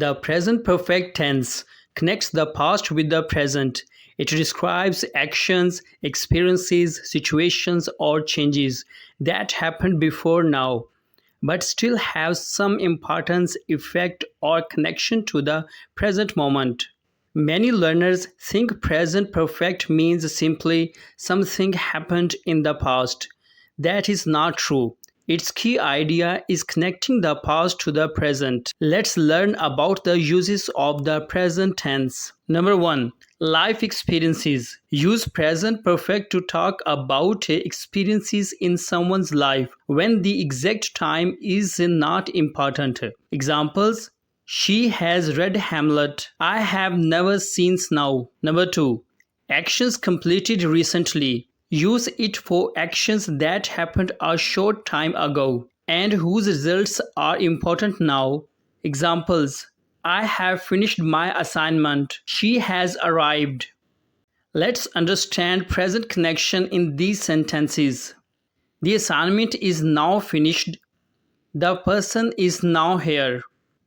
The present perfect tense connects the past with the present. It describes actions, experiences, situations, or changes that happened before now, but still have some importance, effect, or connection to the present moment. Many learners think present perfect means simply something happened in the past. That is not true. Its key idea is connecting the past to the present. Let's learn about the uses of the present tense. Number 1. Life experiences. Use present perfect to talk about experiences in someone's life when the exact time is not important. Examples: she has read Hamlet. I have never seen snow. Number 2. Actions completed recently. Use it for actions that happened a short time ago and whose results are important now. Examples: I have finished my assignment. She has arrived. Let's understand present connection in these sentences. The assignment is now finished. The person is now here.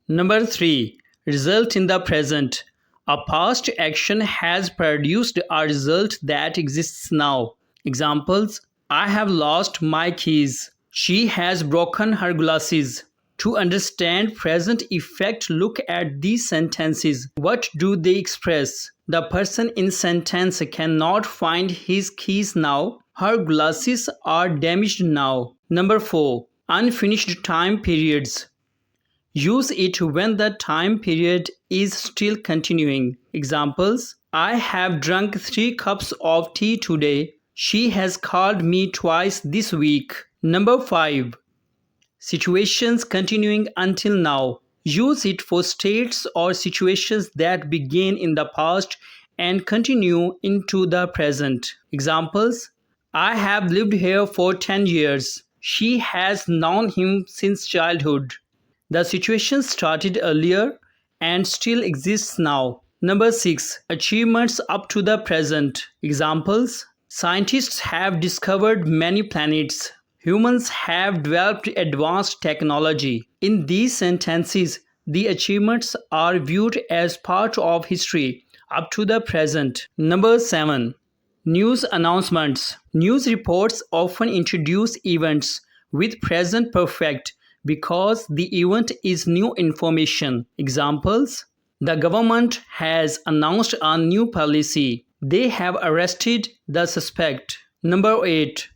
Number 3. Result in the present. A past action has produced a result that exists now. Examples: I have lost my keys. She has broken her glasses. To understand present effect, look at these sentences. What do they express? The person in sentence cannot find his keys now. Her glasses are damaged now. Number 4. Unfinished time periods. Use it when the time period is still continuing. Examples: I have drunk 3 cups of tea today. She has called me twice this week. Number 5. Situations continuing until now. Use it for states or situations that begin in the past and continue into the present. Examples: I have lived here for 10 years. She has known him since childhood. The situation started earlier and still exists now. Number 6. Achievements up to the present. Examples: scientists have discovered many planets. Humans have developed advanced technology. In these sentences, the achievements are viewed as part of history up to the present. Number 7. News announcements. News reports often introduce events with present perfect because the event is new information. Examples: the government has announced a new policy. They have arrested the suspect. Number 8.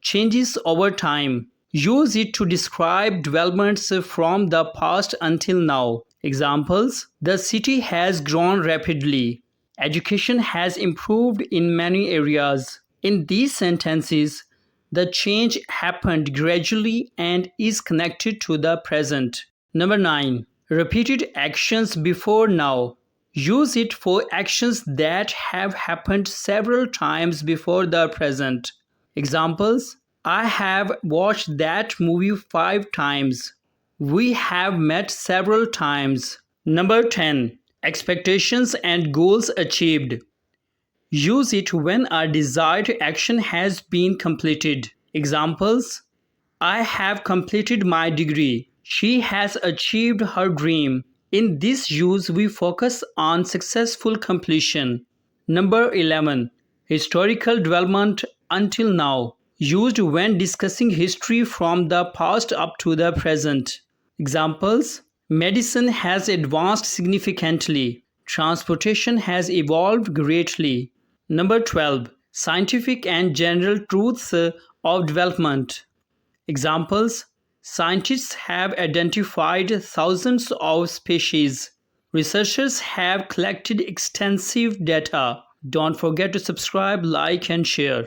Changes over time. Use it to describe developments from the past until now. Examples: the city has grown rapidly. Education has improved in many areas. In these sentences, the change happened gradually and is connected to the present. Number 9. Repeated actions before now. Use it for actions that have happened several times before the present. Examples: I have watched that movie 5 times. We have met several times. Number 10. Expectations and goals achieved. Use it when a desired action has been completed. Examples: I have completed my degree. She has achieved her dream. In this use, we focus on successful completion. Number 11. Historical development until now. Used when discussing history from the past up to the present. Examples: medicine has advanced significantly. Transportation has evolved greatly. Number 12. Scientific and general truths of development. Examples: scientists have identified thousands of species. Researchers have collected extensive data. Don't forget to subscribe, like, and share.